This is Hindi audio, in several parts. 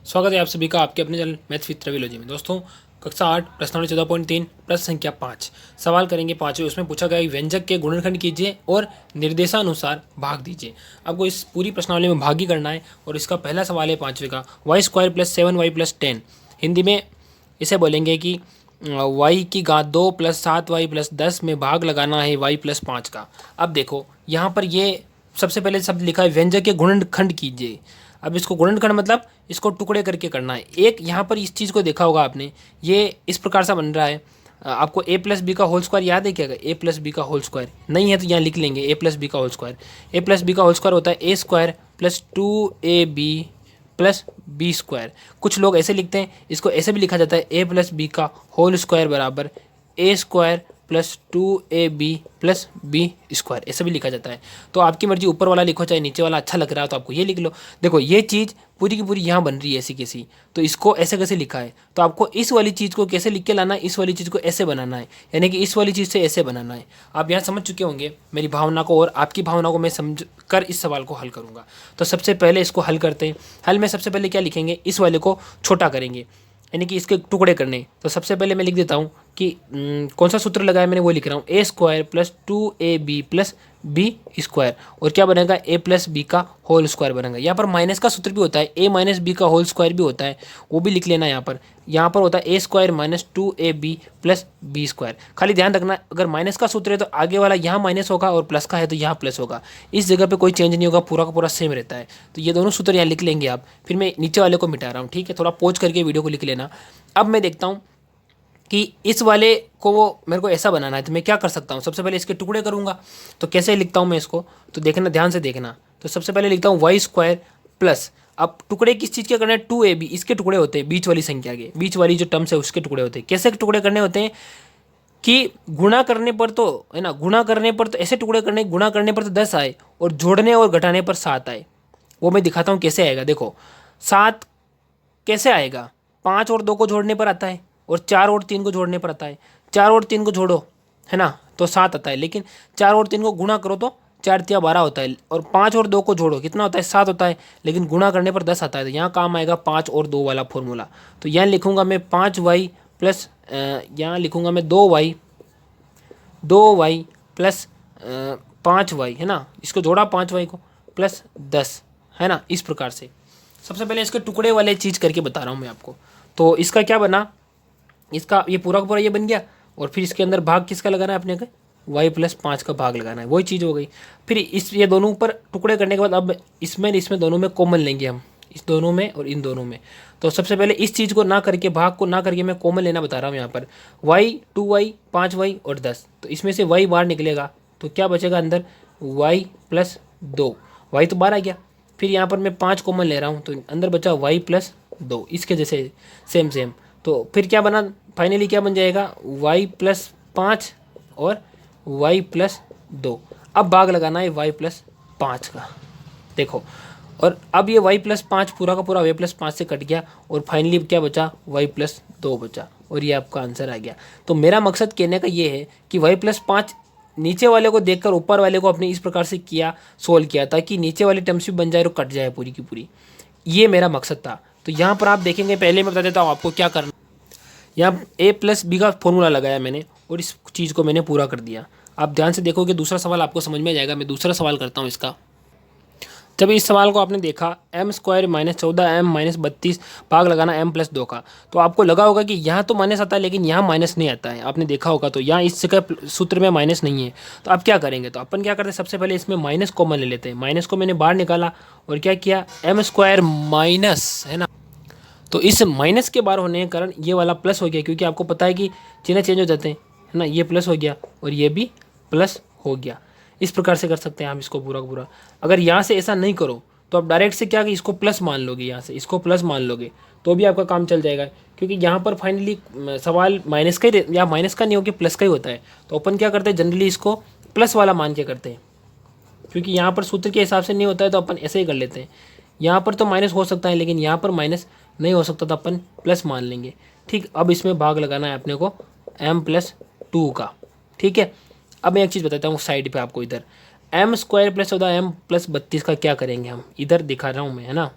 स्वागत है आप सभी का आपके अपने चैनल मैथ्स विद ट्रेविलॉजी में। दोस्तों, कक्षा 8 प्रश्नावली 14.3 प्रश्न संख्या 5 सवाल करेंगे। पाँचवें उसमें पूछा गया कि व्यंजक के गुणनखंड कीजिए और निर्देशानुसार भाग दीजिए। आपको इस पूरी प्रश्नावली में भाग ही करना है और इसका पहला सवाल है पाँचवें का, y square plus 7y plus 10। Hindi में इसे बोलेंगे कि y की घात 2 प्लस 7y प्लस 10 में भाग लगाना है y प्लस 5 का। अब देखो यहाँ पर ये सबसे पहले शब्द लिखा है व्यंजक के गुणनखंड कीजिए। अब इसको गुणनखंड मतलब इसको टुकड़े करके करना है। एक यहाँ पर इस चीज़ को देखा होगा आपने, ये इस प्रकार से बन रहा है। आपको a प्लस बी का होल स्क्वायर याद है क्या? a प्लस बी का होल स्क्वायर नहीं है तो यहाँ लिख लेंगे a प्लस बी का whole square. a plus B का होल स्क्वायर होता है a square plus 2ab plus B square. कुछ लोग ऐसे लिखते हैं, इसको ऐसे भी लिखा जाता है a प्लस बी का होल स्क्वायर बराबर a square plus 2ab plus B square, ऐसा भी लिखा जाता है। तो आपकी मर्जी, ऊपर वाला लिखो चाहे नीचे वाला, अच्छा लग रहा है तो आपको ये लिख लो। देखो ये चीज़ पूरी की पूरी यहाँ बन रही है ऐसी कैसी, तो इसको ऐसे कैसे लिखा है, तो आपको इस वाली चीज़ को कैसे लिख के लाना है, इस वाली चीज़ को ऐसे बनाना है, यानी कि इस वाली चीज़ से ऐसे बनाना है। आप यहाँ समझ चुके होंगे मेरी भावना को, और आपकी भावना को मैं समझ कर इस सवाल को हल करूँगा। तो सबसे पहले इसको हल करते हैं। हल में सबसे पहले क्या लिखेंगे, इस वाले को छोटा करेंगे, यानी कि इसके टुकड़े करने। तो सबसे पहले मैं लिख देता हूँ कि कौन सा सूत्र लगाया मैंने, वो लिख रहा हूँ a square plus 2ab plus B square, और क्या बनेगा a प्लस बी का होल स्क्वायर बनेगा। यहाँ पर माइनस का सूत्र भी होता है, a माइनस बी का होल स्क्वायर भी होता है, वो भी लिख लेना। यहाँ पर होता है a square minus 2ab plus B square. खाली ध्यान रखना, अगर माइनस का सूत्र है तो आगे वाला यहाँ माइनस होगा और प्लस का है तो यहाँ प्लस होगा। इस जगह पे कोई चेंज नहीं होगा, पूरा का पूरा सेम रहता है। तो ये दोनों सूत्र यहाँ लिख लेंगे आप। फिर मैं नीचे वाले को मिटा रहा हूँ, ठीक है? थोड़ा पॉज करके वीडियो को लिख लेना। अब मैं देखता हूँ कि इस वाले को वो मेरे को ऐसा बनाना है, तो मैं क्या कर सकता हूँ, सबसे पहले इसके टुकड़े करूँगा। तो कैसे लिखता हूँ मैं इसको, तो देखना, ध्यान से देखना। तो सबसे पहले लिखता हूँ वाई स्क्वायर प्लस, अब टुकड़े किस चीज़ के करना है, 2ab, इसके टुकड़े होते हैं बीच वाली संख्या के, बीच वाली जो टर्म्स है उसके टुकड़े होते हैं। कैसे टुकड़े करने होते हैं कि गुणा करने पर तो है ना, गुणा करने पर तो ऐसे टुकड़े करने, गुणा करने पर तो 10 आए और जोड़ने और घटाने पर 7 आए। वो मैं दिखाता हूँ कैसे आएगा। देखो 7 कैसे आएगा, 5 और 2 को जोड़ने पर आता है और 4 और 3 को जोड़ने पर आता है। 4 और 3 को जोड़ो है ना तो 7 आता है, लेकिन 4 और 3 को गुणा करो तो 4 तिया 12 होता है, और 5 और 2 को जोड़ो कितना होता है, 7 होता है, लेकिन गुणा करने पर 10 आता है। तो यहाँ काम आएगा 5 और 2 वाला फॉर्मूला। तो यहाँ लिखूंगा मैं 5y प्लस, यहाँ लिखूंगा मैं 2y प्लस 5y है ना, इसको जोड़ा 5y को प्लस 10 है ना, इस प्रकार से। सबसे पहले इसके टुकड़े वाले चीज़ करके बता रहा हूँ मैं आपको। तो इसका क्या बना, इसका ये पूरा का पूरा ये बन गया, और फिर इसके अंदर भाग किसका लगाना है अपने को, y प्लस 5 का भाग लगाना है, वही चीज़ हो गई। फिर इस ये दोनों ऊपर टुकड़े करने के बाद अब इसमें दोनों में कॉमन लेंगे हम, इस दोनों में और इन दोनों में। तो सबसे पहले इस चीज़ को ना करके, भाग को ना करके मैं कॉमन लेना बता रहा हूँ यहाँ पर, y 2y 5y और 10। तो इसमें से y बाहर निकलेगा तो क्या बचेगा अंदर, y प्लस 2, y तो बाहर आ गया। फिर यहाँ पर मैं 5 कॉमन ले रहा हूँ तो अंदर बचा y प्लस 2, इसके जैसे सेम सेम। तो फिर क्या बना, फाइनली क्या बन जाएगा, y प्लस 5 और y प्लस 2। अब भाग लगाना है y प्लस 5 का, देखो। और अब ये y प्लस 5 पूरा का पूरा y प्लस 5 से कट गया, और फाइनली क्या बचा, y प्लस 2 बचा, और ये आपका आंसर आ गया। तो मेरा मकसद कहने का ये है कि y प्लस 5 नीचे वाले को देखकर ऊपर वाले को अपने इस प्रकार से किया, सोल्व किया, ताकि नीचे वाली टर्म्स भी बन जाए और कट जाए पूरी की पूरी। ये मेरा मकसद था। तो यहाँ पर आप देखेंगे, पहले मैं बता देता हूँ आपको क्या करना। यहाँ a प्लस बी का फॉर्मूला लगाया मैंने और इस चीज़ को मैंने पूरा कर दिया। आप ध्यान से देखोगे दूसरा सवाल आपको समझ में आ जाएगा। मैं दूसरा सवाल करता हूँ इसका। जब इस सवाल को आपने देखा, m square minus 14m minus 32 भाग लगाना m प्लस 2 का, तो आपको लगा होगा कि यहाँ तो माइनस आता है लेकिन यहाँ माइनस नहीं आता है, आपने देखा होगा। तो यहाँ इस जगह सूत्र में माइनस नहीं है, तो आप क्या करेंगे, तो अपन क्या करते हैं, सबसे पहले इसमें माइनस कॉमन ले लेते हैं। माइनस को मैंने बाहर निकाला और क्या किया, m स्क्वायर माइनस है ना, तो इस माइनस के बाहर होने के कारण ये वाला प्लस हो गया, क्योंकि आपको पता है कि चिन्ह चेंज हो जाते हैं है ना। ये प्लस हो गया और ये भी प्लस हो गया। इस प्रकार से कर सकते हैं हम इसको पूरा का पूरा। अगर यहाँ से ऐसा नहीं करो तो आप डायरेक्ट से क्या कि इसको प्लस मान लोगे, यहाँ से इसको प्लस मान लोगे तो भी आपका काम चल जाएगा, क्योंकि यहाँ पर फाइनली सवाल माइनस का ही, या माइनस का नहीं हो कि प्लस का ही होता है। तो अपन क्या करते हैं, जनरली इसको प्लस वाला मान के करते हैं, क्योंकि यहाँ पर सूत्र के हिसाब से नहीं होता है तो अपन ऐसे ही कर लेते हैं। यहाँ पर तो माइनस हो सकता है लेकिन यहाँ पर माइनस नहीं हो सकता, तो अपन प्लस मान लेंगे। ठीक, अब इसमें भाग लगाना है अपने को m प्लस 2 का। ठीक है, अब मैं एक चीज़ बताता हूँ साइड पे आपको। इधर m square plus 14m plus 32 का क्या करेंगे हम, इधर दिखा रहा हूँ मैं है ना।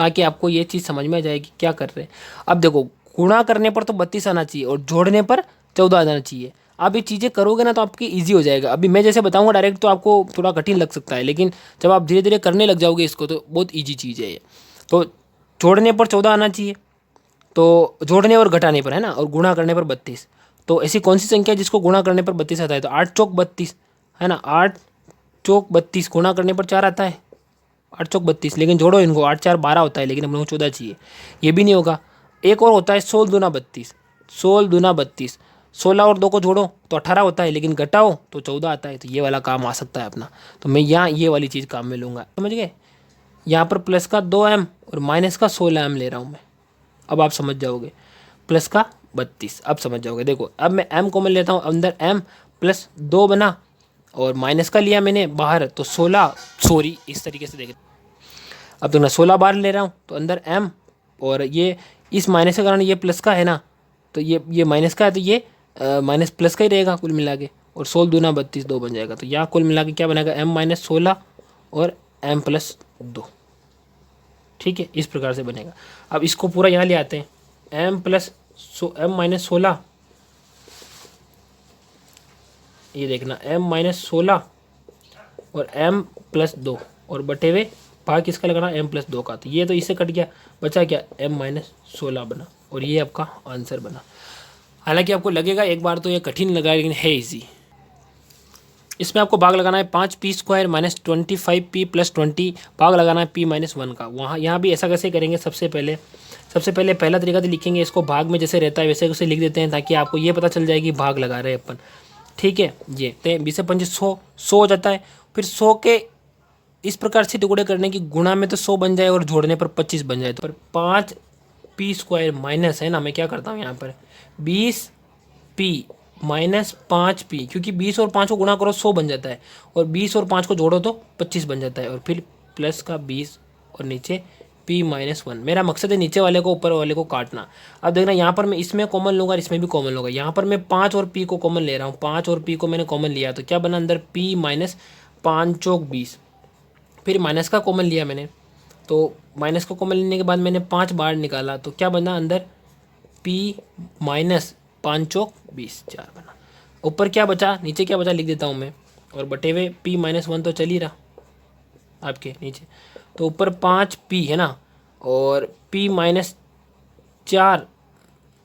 ताकि आपको ये चीज़ समझ में आ जाएगी क्या कर रहे हैं। अब देखो, गुणा करने पर तो 32 आना चाहिए और जोड़ने पर 14 आना चाहिए। आप ये चीज़ें करोगे ना तो आपकी ईजी हो जाएगा। अभी मैं जैसे बताऊंगा डायरेक्ट तो आपको थोड़ा कठिन लग सकता है, लेकिन जब आप धीरे धीरे करने लग जाओगे इसको तो बहुत ईजी चीज़ है ये। तो जोड़ने पर 14 आना चाहिए, तो जोड़ने और घटाने पर है ना, और गुणा करने पर 32। तो ऐसी कौन सी संख्या है जिसको गुणा करने पर 32 आता है? तो 8 चौक 32 है ना, 8 चौक 32 गुणा करने पर 4 आता है, 8 चौक 32। लेकिन जोड़ो इनको, 8 4 12 होता है, लेकिन हम लोग को 14 चाहिए, ये भी नहीं होगा। एक और होता है 16 दूना 32, 16 दूना 32, 16 और 2 को जोड़ो तो 18 होता है, लेकिन घटाओ तो 14 आता है। तो ये वाला काम आ सकता है अपना, तो मैं यहाँ ये वाली चीज़ काम में लूँगा, समझ गए। यहाँ पर प्लस का 2m और माइनस का 16m ले रहा हूँ मैं। अब आप समझ जाओगे, प्लस का 32, अब समझ जाओगे। देखो अब मैं m कॉमन लेता हूँ, अंदर m प्लस 2 बना और माइनस का लिया मैंने बाहर, तो 16, सॉरी इस तरीके से देखें। अब तो मैं 16 बाहर ले रहा हूँ, तो अंदर m और ये इस माइनस के कारण ये प्लस का है ना, तो ये माइनस का है, तो ये माइनस प्लस का ही रहेगा कुल मिला के, और 16 दूना 32 2 बन जाएगा। तो यहाँ कुल मिला के क्या बनेगा, m माइनस 16 और m प्लस 2। ठीक है, इस प्रकार से बनेगा। अब इसको पूरा यहाँ ले आते हैं, m माइनस 16, ये देखना m माइनस 16 और m प्लस 2 और बटे हुए भाग किसका लगाना, m प्लस 2 का। तो ये तो इससे कट गया, बचा क्या, m माइनस 16 बना, और ये आपका आंसर बना। हालांकि आपको लगेगा एक बार तो ये कठिन लगा, लेकिन है इजी। इसमें आपको भाग लगाना है 5p² माइनस 25p प्लस 20, भाग लगाना है p माइनस 1 का। वहाँ यहाँ भी ऐसा कैसे करेंगे, सबसे पहले पहला तरीका तो लिखेंगे इसको, भाग में जैसे रहता है वैसे उसे लिख देते हैं, ताकि आपको ये पता चल जाए कि भाग लगा रहे हैं अपन। ठीक है, ये तो 20 से 5 100 हो जाता है। फिर 100 के इस प्रकार से टुकड़े करने की, गुणा में तो 100 बन जाए और जोड़ने पर 25 बन जाए। तो पर 5p² माइनस है ना, मैं क्या करता हूँ यहाँ पर 20p माइनस 5p, क्योंकि 20 और 5 को गुणा करो 100 बन जाता है, और 20 और 5 को जोड़ो तो 25 बन जाता है, और फिर प्लस का 20 और नीचे p माइनस 1। मेरा मकसद है नीचे वाले को ऊपर वाले को काटना। अब देखना यहाँ पर मैं इसमें कॉमन लूँगा और इसमें भी कॉमन लूँगा। यहाँ पर मैं 5 और p को कॉमन ले रहा हूँ, 5 और p को मैंने कॉमन लिया, तो क्या बना अंदर p माइनस 5 चौक 20। फिर माइनस का कॉमन लिया मैंने, तो माइनस को कॉमन लेने के बाद मैंने 5 बाहर निकाला, तो क्या बना अंदर p माइनस 5 चौक 20, 4 बना। ऊपर क्या बचा, नीचे क्या बचा लिख देता हूँ मैं, और बटे हुए p माइनस 1 तो चल ही रहा आपके नीचे, तो ऊपर 5p है ना, और p माइनस 4,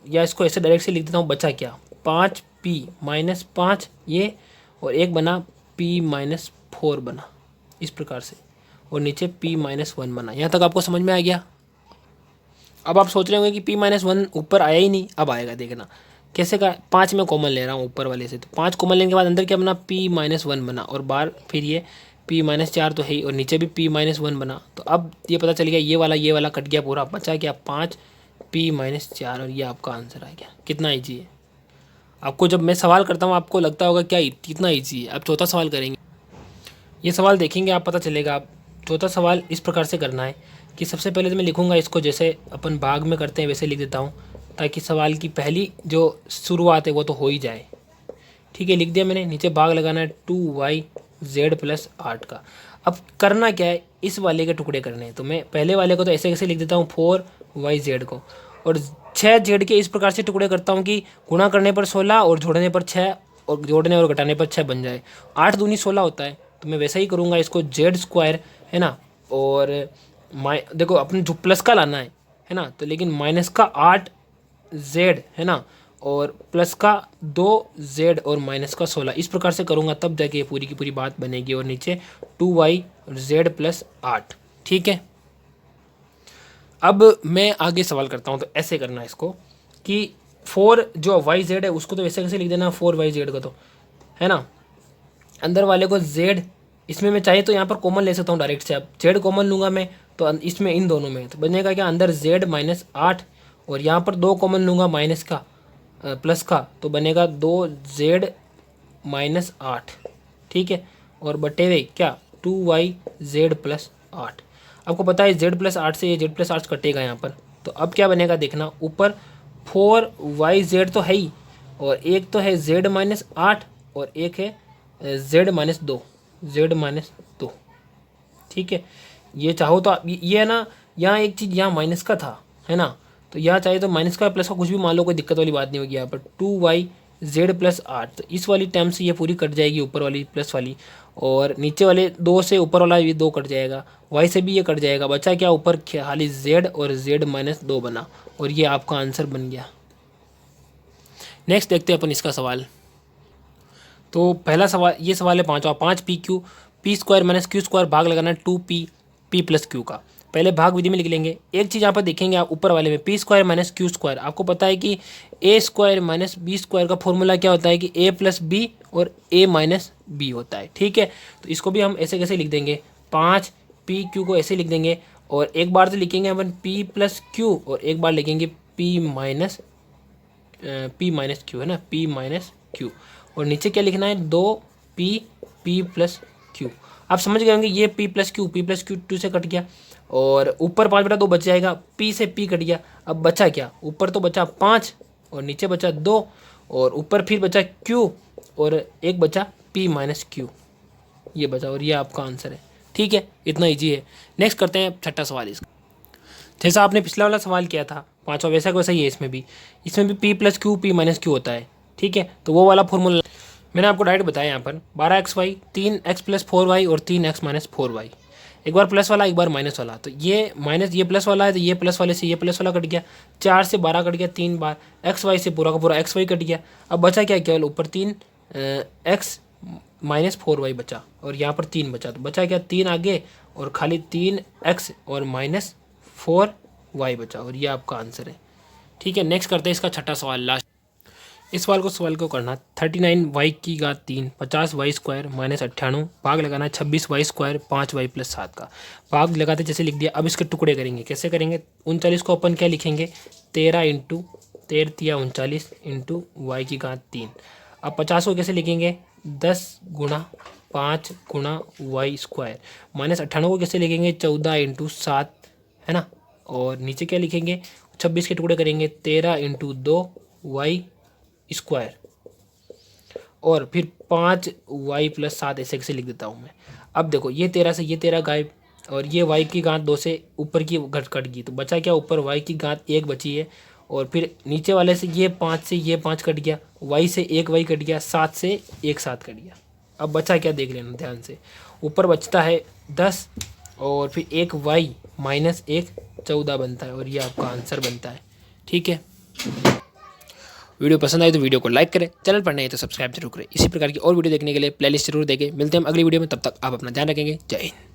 या इसको ऐसे डायरेक्ट से लिख देता हूँ, बचा क्या 5p माइनस 5 ये, और एक बना p माइनस 4 बना, इस प्रकार से, और नीचे p माइनस 1 बना। यहाँ तक आपको समझ में आ गया। अब आप सोच रहे होंगे कि p माइनस 1 ऊपर आया ही नहीं, अब आएगा, देखना कैसे का। 5 में कॉमन ले रहा हूँ ऊपर वाले से, तो 5 कॉमन लेने के बाद अंदर क्या बना p माइनस 1 बना, और बाहर फिर ये p माइनस 4 तो है ही, और नीचे भी p माइनस 1 बना। तो अब ये पता चल गया, ये वाला कट गया पूरा, बचा क्या 5 p माइनस 4, और ये आपका आंसर आ गया। कितना ईजी है। आपको जब मैं सवाल करता हूँ आपको लगता होगा क्या कितना ईजी है। अब चौथा सवाल करेंगे, ये सवाल देखेंगे आप, पता चलेगा। आप चौथा सवाल इस प्रकार से करना है कि सबसे पहले तो मैं लिखूंगा इसको जैसे अपन भाग में करते हैं वैसे लिख देता हूँ, ताकि सवाल की पहली जो शुरुआत है वो तो हो ही जाए। ठीक है, लिख दिया मैंने। नीचे भाग लगाना है 2yz प्लस 8 का। अब करना क्या है, इस वाले के टुकड़े करने हैं, तो मैं पहले वाले को तो ऐसे कैसे लिख देता हूँ 4yz को, और 6z के इस प्रकार से टुकड़े करता हूँ कि गुणा करने पर 16 और जोड़ने पर 6, और जोड़ने और घटाने पर 6 बन जाए। 8 दूनी 16 होता है, तो मैं वैसा ही करूँगा इसको z² है ना, और देखो अपने जो प्लस का लाना है ना, तो लेकिन माइनस का 8z है ना, और प्लस का 2z और माइनस का 16, इस प्रकार से करूँगा, तब जाके ये पूरी की पूरी बात बनेगी। और नीचे 2yz प्लस 8। ठीक है, अब मैं आगे सवाल करता हूँ। तो ऐसे करना है इसको कि 4 जो yz है उसको तो ऐसे कैसे लिख देना 4yz को, तो है ना, अंदर वाले को z, इसमें मैं चाहे तो यहाँ पर कॉमन ले सकता हूँ डायरेक्ट से। अब z कॉमन लूँगा मैं, तो इसमें इन दोनों में तो बनेगा क्या अंदर z माइनस 8, और यहाँ पर 2 कॉमन लूँगा माइनस का प्लस का, तो बनेगा 2z माइनस 8। ठीक है, और बटे हुए क्या 2yz प्लस 8। आपको पता है z प्लस 8 से ये z प्लस 8 कटेगा यहाँ पर, तो अब क्या बनेगा देखना, ऊपर 4yz तो है ही, और एक तो है z माइनस 8, और एक है z माइनस 2। ठीक है, ये चाहो तो ये है ना, यहाँ एक चीज़ यहाँ माइनस का था, है ना, तो यहाँ चाहे तो माइनस का प्लस का कुछ भी मान लो, कोई दिक्कत वाली बात नहीं होगी। यहाँ पर 2yz प्लस 8, तो इस वाली टर्म से ये पूरी कट जाएगी, ऊपर वाली प्लस वाली, और नीचे वाले 2 से ऊपर वाला ये 2 कट जाएगा, y से भी ये कट जाएगा, बचा क्या ऊपर खाली z और z माइनस 2 बना, और ये आपका आंसर बन गया। नेक्स्ट देखते हैं अपन इसका सवाल। तो पहला सवाल, ये सवाल है 5 P Q P square minus Q square, भाग लगाना 2p p प्लस क्यू का। पहले भाग विधि में लिख लेंगे। एक चीज़ यहाँ पर देखेंगे आप ऊपर वाले में, P square minus Q square, आपको पता है कि ए स्क्वायर माइनस बी स्क्वायर का फॉर्मूला क्या होता है कि ए प्लस बी और ए माइनस बी होता है, ठीक है। तो इसको भी हम ऐसे कैसे लिख देंगे, 5p q को ऐसे लिख देंगे, और एक बार तो लिखेंगे अपन p प्लस क्यू, और एक बार लिखेंगे p माइनस क्यू, है ना, p माइनस क्यू, और नीचे क्या लिखना है 2p प्लस क्यू। आप समझ गए होंगे, ये p प्लस क्यू 2 से कट गया, और ऊपर 5/2 बच जाएगा, p से p कट गया। अब बचा क्या, ऊपर तो बचा 5 और नीचे बचा 2, और ऊपर फिर बचा q और एक बचा p माइनस क्यू, ये बचा, और ये आपका आंसर है, ठीक है। इतना ईजी है। नेक्स्ट करते हैं छठा सवाल इसका। जैसा आपने पिछला वाला सवाल किया था 5वां, वैसा का वैसा ही है इसमें भी p plus Q p minus Q होता है, ठीक है। तो वो वाला फॉर्मूला मैंने आपको डायरेक्ट बताया यहाँ पर, 12xy 3x प्लस 4y और 3x माइनस 4y, एक बार प्लस वाला एक बार माइनस वाला, तो ये माइनस ये प्लस वाला है, तो ये प्लस वाले से ये प्लस वाला कट गया, 4 से 12 कट गया 3 बार, xy से पूरा का पूरा xy कट गया। अब बचा क्या, केवल ऊपर 3x माइनस 4y बचा, और यहाँ पर 3 बचा, तो बचा क्या 3 आगे और खाली 3x और माइनस 4y बचा, और ये आपका आंसर है, ठीक है। नेक्स्ट करते हैं इसका छठा सवाल, लास्ट। इस सवाल को करना 39y की घात 3 50y स्क्वायर माइनस 98, भाग लगाना 26y स्क्वायर 5y प्लस 7 का। भाग लगाते जैसे लिख दिया। अब इसके टुकड़े करेंगे, कैसे करेंगे, 39 को अपन क्या लिखेंगे 13 इंटू 39 इंटू वाई की घात 3। अब 50 को कैसे लिखेंगे 10 गुणा 5 गुणा वाई स्क्वायर, माइनस 98 को कैसे लिखेंगे 14 इंटू 7, है ना, और नीचे क्या लिखेंगे 26 के टुकड़े करेंगे 13 इंटू 2 वाई स्क्वायर, और फिर 5y प्लस 7 ऐसे कैसे लिख देता हूँ मैं। अब देखो ये 13 से ये 13 गायब, और ये y की घात 2 से ऊपर की घट कट गई, तो बचा क्या ऊपर y की घात 1 बची है, और फिर नीचे वाले से ये 5 से ये 5 कट गया, y से 1 y कट गया, 7 से 1 7 कट गया। अब बचा क्या देख लेना ध्यान से, ऊपर बचता है 10 और फिर 1 y माइनस 1 14 बनता है, और ये आपका आंसर बनता है, ठीक है। वीडियो पसंद आई तो वीडियो को लाइक करें, चैनल पर नहीं तो सब्सक्राइब जरूर करें। इसी प्रकार की और वीडियो देखने के लिए प्लेलिस्ट जरूर देखें। मिलते हैं हम अगली वीडियो में, तब तक आप अपना ध्यान रखेंगे। जय हिंद।